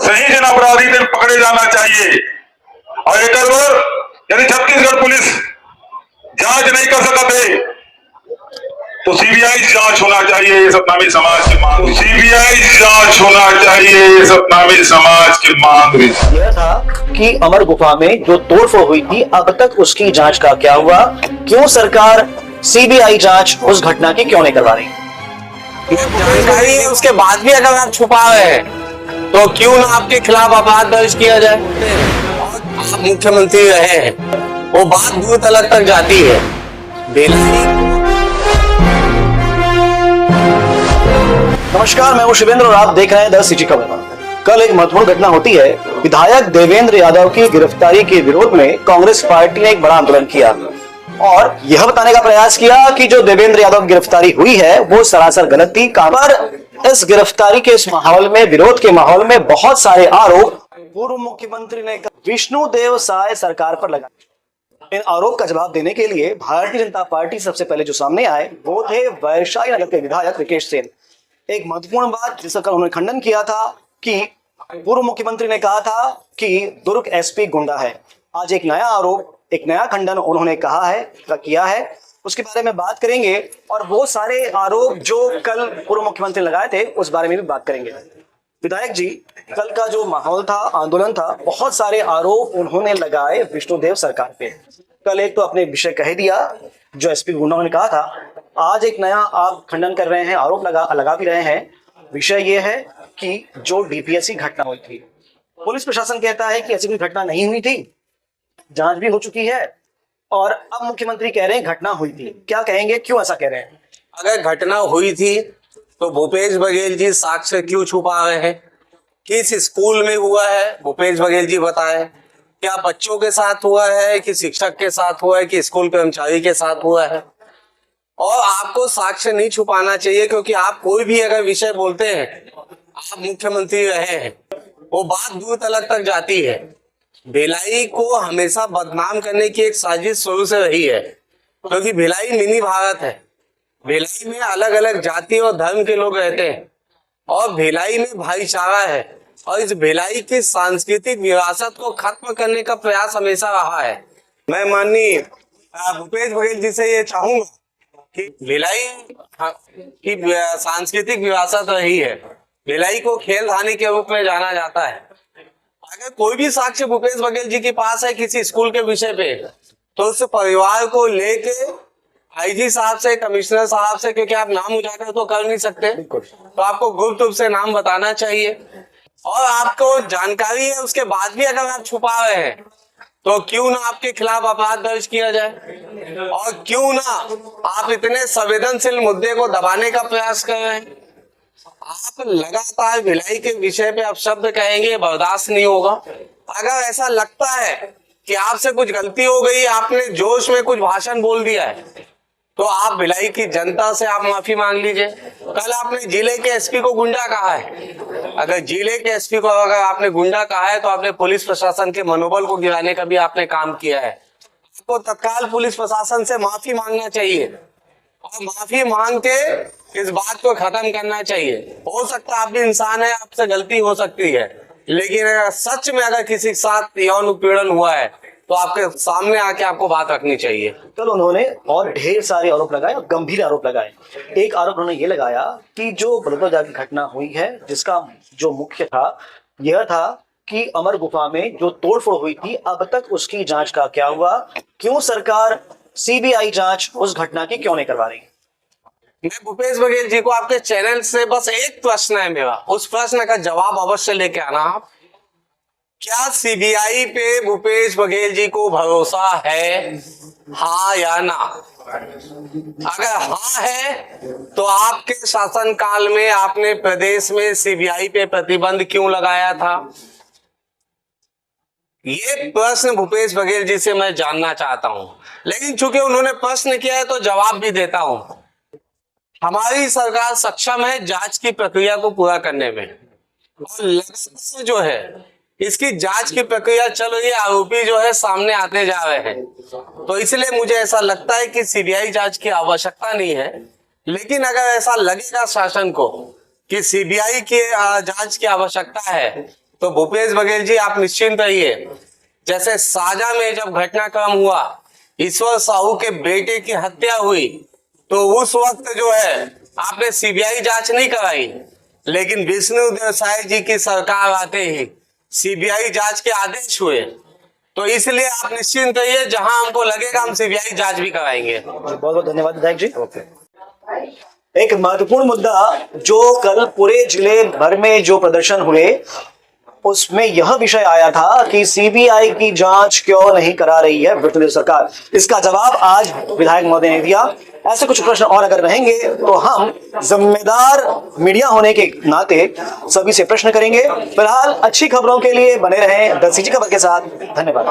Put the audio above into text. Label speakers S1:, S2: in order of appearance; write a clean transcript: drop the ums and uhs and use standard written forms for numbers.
S1: सही जन अपराधी थे पकड़े जाना चाहिए। और एक यदि छत्तीसगढ़ पुलिस जांच नहीं कर सकते तो सीबीआई जांच होना चाहिए, ये सतनामी समाज की मांग। सीबीआई जांच होना चाहिए, ये सतनामी समाज की मांग।
S2: यह था कि अमर गुफा में जो तोड़फोड़ हुई थी, अब तक उसकी जांच का क्या हुआ? क्यों सरकार सीबीआई जांच उस घटना की क्यों नहीं करवा रही?
S3: जानकारी है उसके बाद भी अगर आप छुपा रहे हैं तो क्यों ना आपके खिलाफ अपराध दर्ज किया जाए। आप मुख्यमंत्री रहे हैं, वो बात दूर तलक तक जाती है।
S2: नमस्कार, मैं हूं शिवेंद्र और आप देख रहे हैं द सिटी खबर। कल एक महत्वपूर्ण घटना होती है। विधायक देवेंद्र यादव की गिरफ्तारी के विरोध में कांग्रेस पार्टी ने एक बड़ा आंदोलन किया और यह बताने का प्रयास किया कि जो देवेंद्र यादव की गिरफ्तारी हुई है वो सरासर गलत थी। पर इस गिरफ्तारी के इस माहौल में, विरोध के माहौल में बहुत सारे आरोप पूर्व मुख्यमंत्री ने विष्णुदेव साय सरकार पर लगाए। इन आरोप का जवाब देने के लिए भारतीय जनता पार्टी सबसे पहले जो सामने आए वो थे वैशाली नगर के विधायक रिकेश सेन। एक महत्वपूर्ण बात जिसका कल उन्होंने खंडन किया था कि पूर्व मुख्यमंत्री ने कहा था कि दुर्ग एसपी गुंडा है। आज एक नया आरोप, एक नया खंडन उन्होंने किया है, उसके बारे में बात करेंगे और वो सारे आरोप जो कल पूर्व मुख्यमंत्री लगाए थे उस बारे में भी बात करेंगे। विधायक जी, कल का जो माहौल था, आंदोलन था, बहुत सारे आरोप उन्होंने लगाए विष्णुदेव सरकार पे। कल एक तो अपने विषय कह दिया जो एसपी गुंडा ने कहा था, आज एक नया आप खंडन कर रहे हैं, आरोप लगा भी रहे हैं। विषय ये है कि जो डीपीएस की घटना हुई थी, पुलिस प्रशासन कहता है कि ऐसी कोई घटना नहीं हुई थी, जांच भी हो चुकी है और अब मुख्यमंत्री कह रहे हैं घटना हुई थी। क्या कहेंगे, क्यों ऐसा कह रहे हैं?
S3: अगर घटना हुई थी तो भूपेश बघेल जी साक्ष्य क्यों छुपा रहे हैं? किस स्कूल में हुआ है भूपेश बघेल जी बताए। क्या बच्चों के साथ हुआ है कि शिक्षक के साथ हुआ है कि स्कूल कर्मचारी के साथ हुआ है? और आपको साक्ष्य नहीं छुपाना चाहिए, क्योंकि आप कोई भी अगर विषय बोलते हैं, आप मुख्यमंत्री रहे हैं, वो बात दूर तलक तक जाती है। भिलाई को हमेशा बदनाम करने की एक साजिश शुरू से रही है, क्योंकि भिलाई मिनी भारत है। भिलाई में अलग अलग जाति और धर्म के लोग रहते हैं और भिलाई में भाईचारा है और इस भिलाई की सांस्कृतिक विरासत को खत्म करने का प्रयास हमेशा रहा है। मैं माननीय भूपेश बघेल जी से ये चाहूंगा कि भिलाई की सांस्कृतिक विरासत रही है, भिलाई को खेलधानी के रूप में जाना जाता है। अगर कोई भी साक्ष्य भूपेश बघेल जी के पास है किसी स्कूल के विषय पे, तो उस परिवार को लेके आईजी साहब से, कमिश्नर साहब से, क्योंकि आप नाम उजागर तो कर नहीं सकते, तो आपको गुप्त रूप से नाम बताना चाहिए। और आपको जानकारी है उसके बाद भी अगर आप छुपा रहे हैं तो क्यों ना आपके खिलाफ अपराध दर्ज किया जाए और क्यों ना आप इतने संवेदनशील मुद्दे को दबाने का प्रयास कर रहे हैं। आप लगातार भिलाई के विषय पे आप शब्द कहेंगे, बर्दाश्त नहीं होगा। अगर ऐसा लगता है कि आपसे कुछ गलती हो गई, आपने जोश में कुछ भाषण बोल दिया है, तो आप भिलाई की जनता से आप माफी मांग लीजिए। कल आपने जिले के एसपी को गुंडा कहा है। अगर जिले के एसपी को अगर आपने गुंडा कहा है तो आपने पुलिस प्रशासन के मनोबल को गिराने का भी आपने काम किया है। आपको तत्काल पुलिस प्रशासन से माफी मांगना चाहिए और माफी मांग के इस बात को खत्म करना चाहिए। हो सकता है आप भी इंसान है, आपसे गलती हो सकती है, लेकिन अगर सच में अगर किसी के साथ यौन उत्पीड़न हुआ है तो आपके सामने आके आपको बात रखनी चाहिए।
S2: कल उन्होंने और ढेर सारे आरोप लगाए और गंभीर आरोप लगाए। एक आरोप उन्होंने ये लगाया कि जो बलौदाबाजार की घटना हुई है, जिसका जो मुख्य था यह था कि अमर गुफा में जो तोड़फोड़ हुई थी, अब तक उसकी जांच का क्या हुआ? क्यों सरकार सीबीआई जांच उस घटना की क्यों नहीं करवा रही?
S3: मैं भूपेश बघेल जी को आपके चैनल से बस एक प्रश्न है मेरा, उस प्रश्न का जवाब अवश्य लेके आना आप। क्या सीबीआई पे भूपेश बघेल जी को भरोसा है, हाँ या ना? अगर हाँ है तो आपके शासनकाल में आपने प्रदेश में सीबीआई पे प्रतिबंध क्यों लगाया था? ये प्रश्न भूपेश बघेल जी से मैं जानना चाहता हूं, लेकिन चूंकि उन्होंने प्रश्न किया है तो जवाब भी देता हूं। हमारी सरकार सक्षम है जांच की प्रक्रिया को पूरा करने में और लगातार जो है इसकी जांच की प्रक्रिया चल रही है, आरोपी जो है सामने आते जा रहे हैं। तो इसलिए मुझे ऐसा लगता है कि सीबीआई जांच की आवश्यकता नहीं है। लेकिन अगर ऐसा लगेगा शासन को कि सीबीआई की जांच की आवश्यकता है तो भूपेश बघेल जी आप निश्चिंत रहिए। जैसे साजा में जब घटनाक्रम हुआ, ईश्वर साहू के बेटे की हत्या हुई, तो उस वक्त जो है आपने सीबीआई जांच नहीं कराई, लेकिन विष्णुदेव साय जी की सरकार आते ही सीबीआई जांच के आदेश हुए। तो इसलिए आप निश्चिंत रहिए, जहां हमको लगेगा हम सीबीआई जांच भी कराएंगे।
S2: बहुत बहुत धन्यवाद विधायक जी। एक महत्वपूर्ण मुद्दा जो कल पूरे जिले भर में जो प्रदर्शन हुए, उसमें यह विषय आया था कि सीबीआई की जांच क्यों नहीं करा रही है विष्णुदेव सरकार। इसका जवाब आज विधायक महोदय ने दिया। ऐसे कुछ प्रश्न और अगर रहेंगे तो हम जिम्मेदार मीडिया होने के नाते सभी से प्रश्न करेंगे। फिलहाल अच्छी खबरों के लिए बने रहें द सिटी खबर के साथ। धन्यवाद।